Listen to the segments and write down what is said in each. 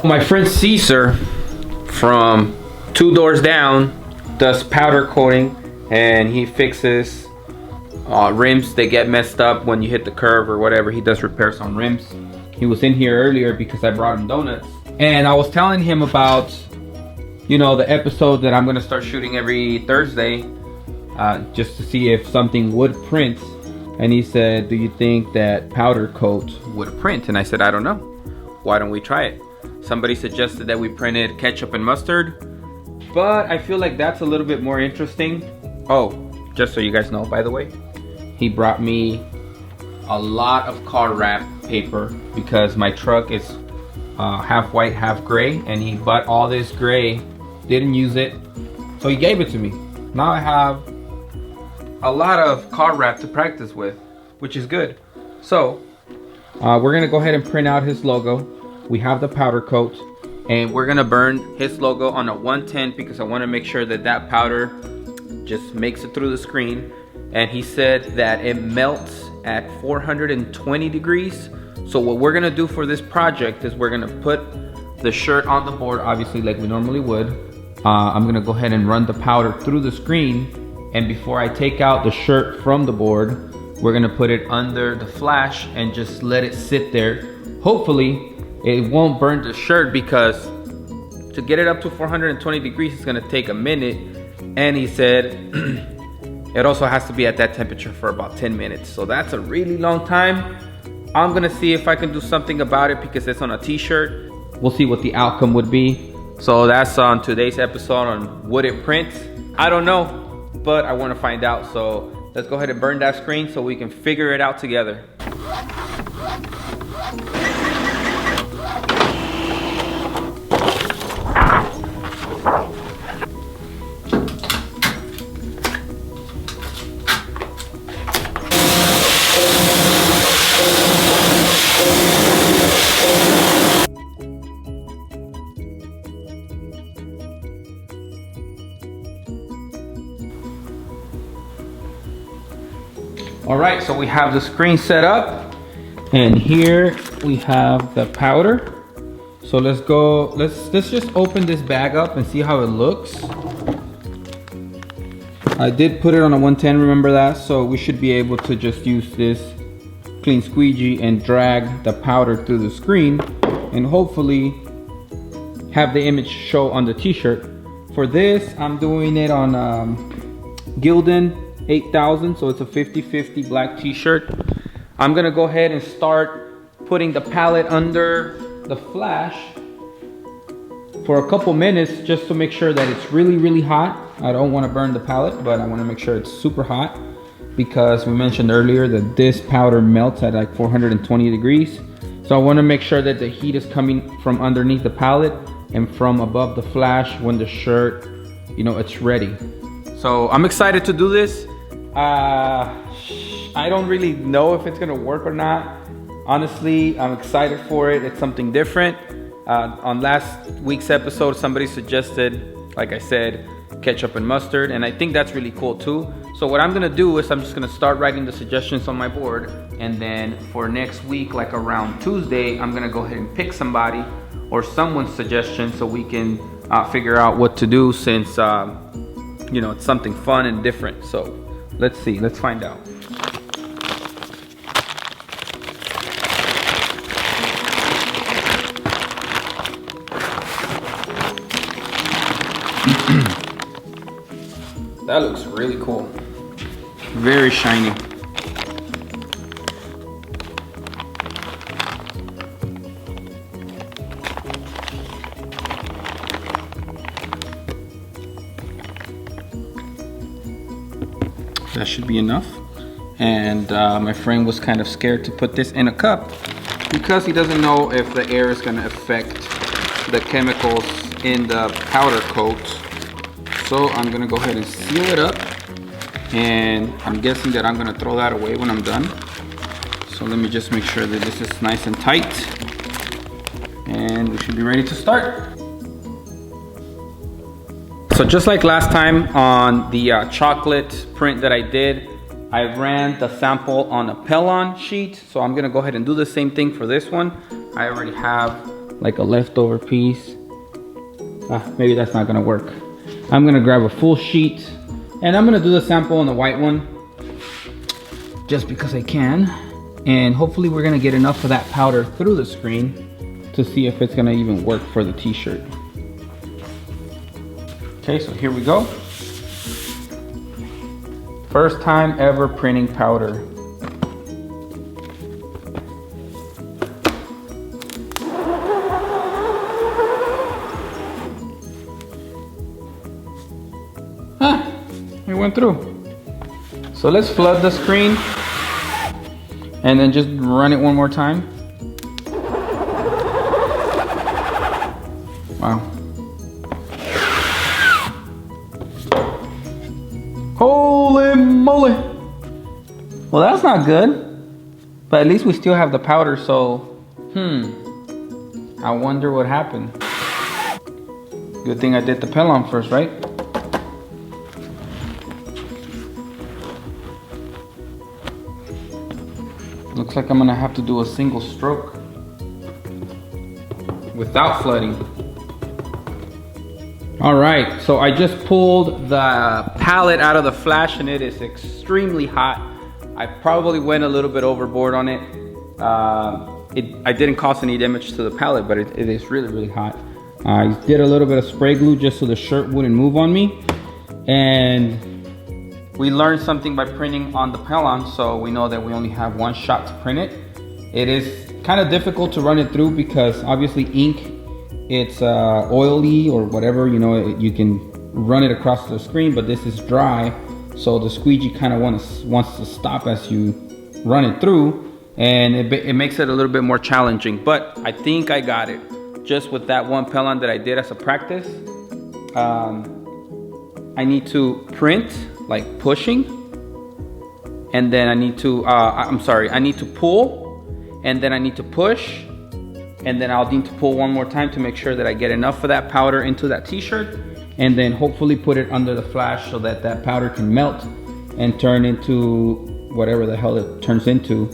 My friend Caesar from 2 doors down does powder coating, and he fixes rims that get messed up when you hit the curve or whatever. He does repairs on rims. He was in here earlier because I brought him donuts, and I was telling him about, you know, the episode that I'm gonna start shooting every Thursday, just to see if something would print. And he said, do you think that powder coat would print? And I said, I don't know. Why don't we try it? Somebody suggested that we printed ketchup and mustard, but I feel like that's a little bit more interesting. Oh, just so you guys know, by the way, he brought me a lot of car wrap paper because my truck is half white, half gray, and he bought all this gray, didn't use it, so he gave it to me. Now I have a lot of car wrap to practice with, which is good. So we're gonna go ahead and print out his logo. We have the powder coat, and we're gonna burn his logo on a 110 because I want to make sure that that powder just makes it through the screen. And he said that it melts at 420 degrees. So what we're gonna do for this project is we're gonna put the shirt on the board, obviously like we normally would. I'm gonna go ahead and run the powder through the screen, and before I take out the shirt from the board, we're gonna put it under the flash and just let it sit there. Hopefully it won't burn the shirt, because to get it up to 420 degrees is gonna take a minute. And he said it also has to be at that temperature for about 10 minutes. So that's a really long time. I'm gonna see if I can do something about it because it's on a t-shirt. We'll see what the outcome would be. So that's on today's episode on would it print? I don't know, but I want to find out. So let's go ahead and burn that screen so we can figure it out together. All right, so we have the screen set up, and here we have the powder. So let's just open this bag up and see how it looks. I did put it on a 110, remember that? So we should be able to just use this clean squeegee and drag the powder through the screen and hopefully have the image show on the t-shirt. For this, I'm doing it on Gildan 8000, so it's a 50-50 black t-shirt. I'm gonna go ahead and start putting the palette under the flash for a couple minutes just to make sure that it's really hot. I don't want to burn the palette, but I want to make sure it's super hot because we mentioned earlier that this powder melts at like 420 degrees. So I want to make sure that the heat is coming from underneath the palette and from above the flash when the shirt, you know, it's ready. So I'm excited to do this. I don't really know if it's gonna work or not. Honestly, I'm excited for it. It's something different. On last week's episode, somebody suggested, like I said, ketchup and mustard, and I think that's really cool too. So what I'm gonna do is I'm just gonna start writing the suggestions on my board, and then for next week, like around Tuesday, I'm gonna go ahead and pick somebody or someone's suggestion so we can figure out what to do, since you know, it's something fun and different. So let's see, let's find out. That looks really cool. Very shiny. That should be enough. And my friend was kind of scared to put this in a cup because he doesn't know if the air is gonna affect the chemicals in the powder coat. So I'm gonna go ahead and seal it up, and I'm guessing that I'm gonna throw that away when I'm done. So let me just make sure that this is nice and tight, and we should be ready to start. So just like last time on the chocolate print that I did, I ran the sample on a Pellon sheet, so I'm gonna go ahead and do the same thing for this one. I already have like a leftover piece. Maybe that's not gonna work. I'm gonna grab a full sheet and I'm gonna do the sample on the white one just because I can. And hopefully we're gonna get enough of that powder through the screen to see if it's gonna even work for the t-shirt. Okay, so here we go. First time ever printing powder. It went through. So let's flood the screen and then just run it one more time. Wow. Holy moly. Well, that's not good, but at least we still have the powder, so I wonder what happened. Good thing I did the Pellon first, right? Looks like I'm gonna have to do a single stroke without flooding. All right, so I just pulled the palette out of the flash and it is extremely hot. I probably went a little bit overboard on it. I didn't cause any damage to the palette, but it is really, really hot. I did a little bit of spray glue just so the shirt wouldn't move on me. And we learned something by printing on the Pellon, so we know that we only have one shot to print it. It is kind of difficult to run it through because obviously ink, it's oily or whatever, you know, you can run it across the screen, but this is dry, so the squeegee kind of wants to stop as you run it through, and it makes it a little bit more challenging. But I think I got it just with that one Pellon that I did as a practice. I need to print like pushing, and then I need to I need to pull, and then I need to push, and then I'll need to pull one more time to make sure that I get enough of that powder into that t-shirt, and then hopefully put it under the flash so that that powder can melt and turn into whatever the hell it turns into.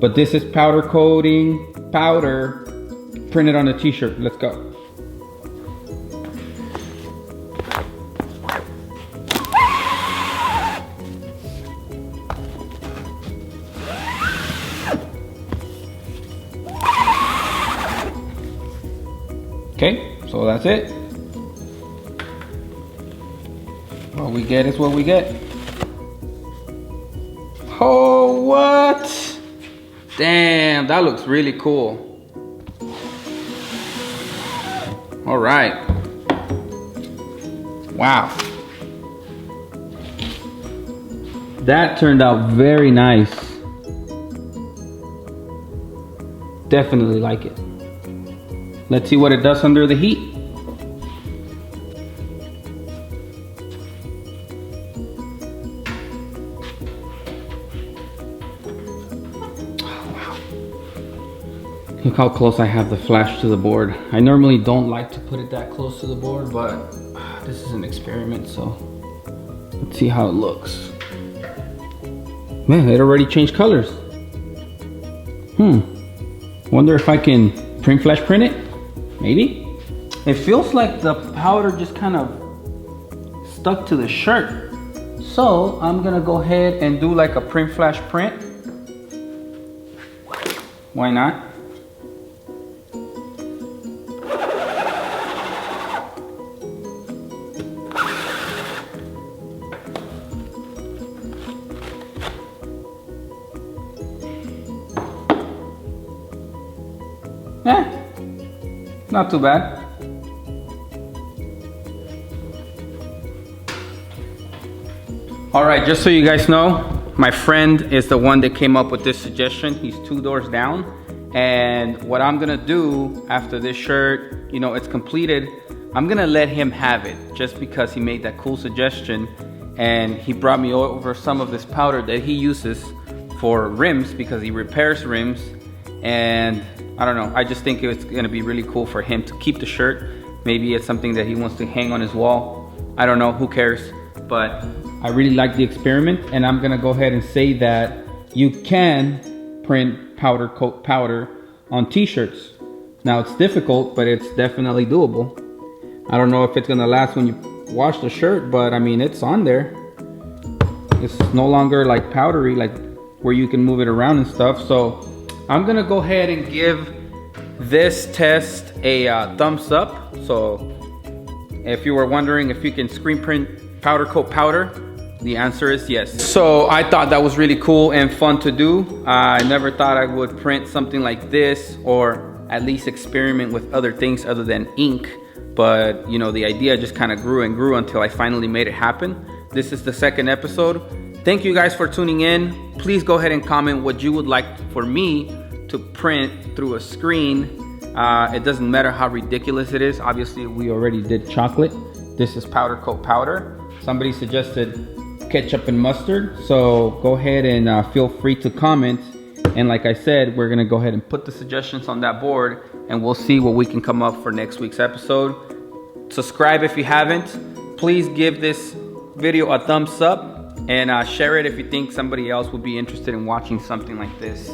But this is powder coating powder printed on a t-shirt. Let's go. Okay, so that's it. What we get is what we get. Oh, what? Damn, that looks really cool. All right. Wow. That turned out very nice. Definitely like it. Let's see what it does under the heat. Oh, wow. Look how close I have the flash to the board. I normally don't like to put it that close to the board, but this is an experiment, so let's see how it looks. Man, it already changed colors. Wonder if I can print flash print it? Maybe. It feels like the powder just kind of stuck to the shirt. So I'm gonna go ahead and do like a print flash print. Why not? Not too bad. All right, just so you guys know, my friend is the one that came up with this suggestion. He's 2 doors down. And what I'm gonna do after this shirt, you know, it's completed, I'm gonna let him have it just because he made that cool suggestion. And he brought me over some of this powder that he uses for rims because he repairs rims. And I don't know, I just think it's gonna be really cool for him to keep the shirt. Maybe it's something that he wants to hang on his wall. I don't know, who cares? But I really like the experiment, and I'm gonna go ahead and say that you can print powder coat powder on t-shirts. Now it's difficult, but it's definitely doable. I don't know if it's gonna last when you wash the shirt, but I mean, it's on there. It's no longer like powdery, like where you can move it around and stuff. So I'm gonna go ahead and give this test a thumbs up. So if you were wondering if you can screen print powder coat powder, the answer is yes. So I thought that was really cool and fun to do. I never thought I would print something like this, or at least experiment with other things other than ink. But you know, the idea just kind of grew and grew until I finally made it happen. This is the second episode. Thank you guys for tuning in. Please go ahead and comment what you would like for me to print through a screen. It doesn't matter how ridiculous it is. Obviously, we already did chocolate. This is powder coat powder. Somebody suggested ketchup and mustard, so go ahead and feel free to comment. And like I said, we're gonna go ahead and put the suggestions on that board, and we'll see what we can come up for next week's episode. Subscribe if you haven't. Please give this video a thumbs up, and share it if you think somebody else would be interested in watching something like this.